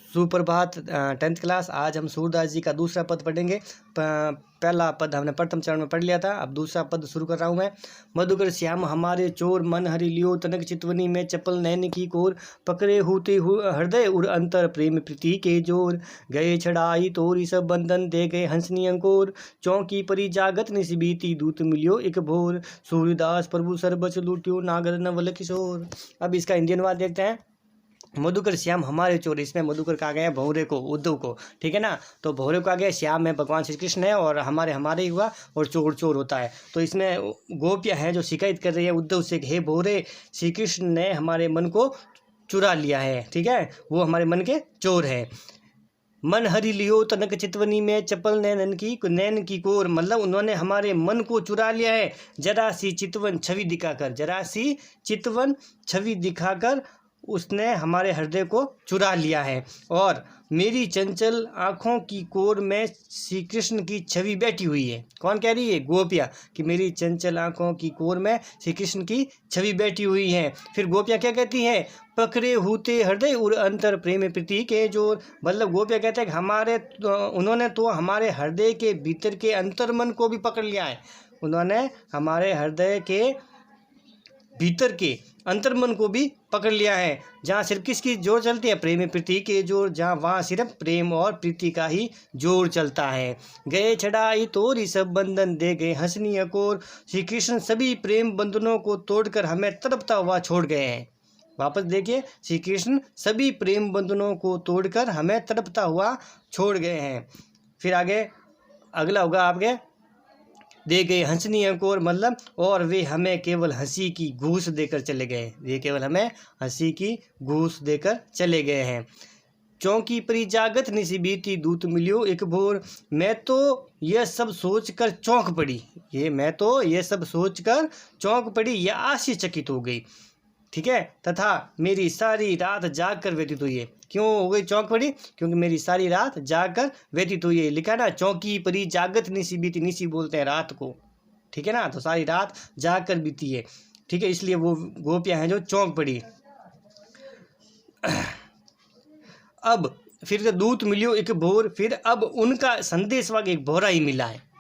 सुप्रभात 10th class. आज हम सूरदास जी का दूसरा पद पढ़ेंगे। पहला पद हमने प्रथम चरण में पढ़ लिया था, अब दूसरा पद शुरू कर रहा हूँ मैं। मधुकर श्याम हमारे चोर, मन हरि लियो तनक चितवनी में चपल नैन की कोर। पकड़े होते हृदय उर अंतर, प्रेम प्रीति के जोर। गए छड़ाई तोरी सब बंधन, दे गए हंसनी अंकोर। चौकी परी जागत निस्बीती, दूत मिलियो एक भोर। सूर्यदास प्रभु सरबस लूटियो, नागर नवल किशोर। अब इसका हिंदी अनुवाद देखते हैं। मधुकर श्याम हमारे चोर, इसमें मधुकर कहा गया भौरे को, उद्धव को, ठीक है ना। तो भौरे को आ गया, श्याम में भगवान श्री कृष्ण है और हमारे ही हुआ, और चोर चोर होता है। तो इसमें गोपियाँ हैं जो शिकायत कर रही है उद्धव से, हे भौरे, श्री कृष्ण ने हमारे मन को चुरा लिया है, ठीक है, वो हमारे मन के चोर है। मन हरि लियो तनक चितवनी में चपल नैन की कोर, मतलब उन्होंने हमारे मन को चुरा लिया है जरा सी चितवन छवि दिखाकर, जरा सी चितवन छवि दिखाकर उसने हमारे हृदय को चुरा लिया है। और मेरी चंचल आँखों की कोर में श्री कृष्ण की छवि बैठी हुई है। कौन कह रही है? गोपियाँ, कि मेरी चंचल आँखों की कोर में श्री कृष्ण की छवि बैठी हुई है। फिर गोपियाँ क्या कहती हैं? पकड़े होते हृदय उर अंतर, प्रेम प्रीति के जोर। मतलब गोपियाँ कहते हैं कि उन्होंने तो हमारे हृदय के भीतर के अंतर मन को भी पकड़ लिया है। उन्होंने हमारे हृदय के भीतर के अंतर्मन को भी पकड़ लिया है। जहाँ सिर्फ किसकी जोर चलती है? प्रेम प्रीति के जोर, जहाँ वहाँ सिर्फ प्रेम और प्रीति का ही जोर चलता है। गए छड़ाई तोरी सब बंधन, दे गए हंसनी अकोर। श्री कृष्ण सभी प्रेम बंधनों को तोड़कर हमें तड़पता हुआ छोड़ गए हैं। वापस देखिए, श्री कृष्ण सभी प्रेम बंधनों को तोड़कर हमें तड़पता हुआ छोड़ गए हैं। फिर आगे अगला होगा आपके, दे गए हंसनी अंकोर, मतलब और वे हमें केवल हंसी की घूस देकर चले गए। ये केवल हमें हंसी की घूस देकर चले गए हैं। चौकी परी जागत निस्बीती, दूत मिलियो एक भोर। मैं तो यह सब सोचकर चौंक पड़ी, ये सब सोचकर चौंक पड़ी या आश्चर्यचकित हो गई, ठीक है। तथा मेरी सारी रात जाग कर व्यतीत हुई है। क्यों हो गई चौंक पड़ी? क्योंकि मेरी सारी रात जाग कर व्यतीत हुई है। लिखा ना, चौकी परी जागत निसी बीती, निसी बोलते हैं रात को, ठीक है ना। तो सारी रात जाग कर बीती है, ठीक है, इसलिए वो गोपियाँ हैं जो चौंक पड़ी। अब फिर दूत मिलियो एक भोर, फिर अब उनका संदेश वाग एक भोरा ही मिला है।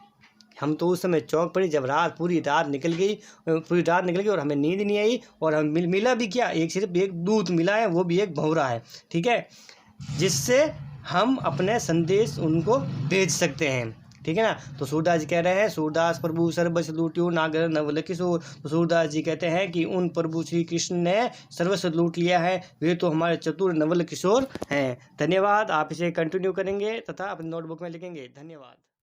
हम तो उस समय चौंक पड़ी जब पूरी रात निकल गई और हमें नींद नहीं आई, और हम मिला भी क्या? सिर्फ एक दूत मिला है, वो भी एक भंवरा है, ठीक है, जिससे हम अपने संदेश उनको भेज सकते हैं, ठीक है ना। तो सूरदास जी कह रहे हैं, सूरदास प्रभु सर्वस्व लूटियो नागर नवल किशोर। तो सूरदास जी कहते हैं कि उन प्रभु श्री कृष्ण ने सर्वस्व लूट लिया है, वे तो हमारे चतुर नवल किशोर हैं। धन्यवाद। आप इसे कंटिन्यू करेंगे तथा अपनी नोटबुक में लिखेंगे। धन्यवाद।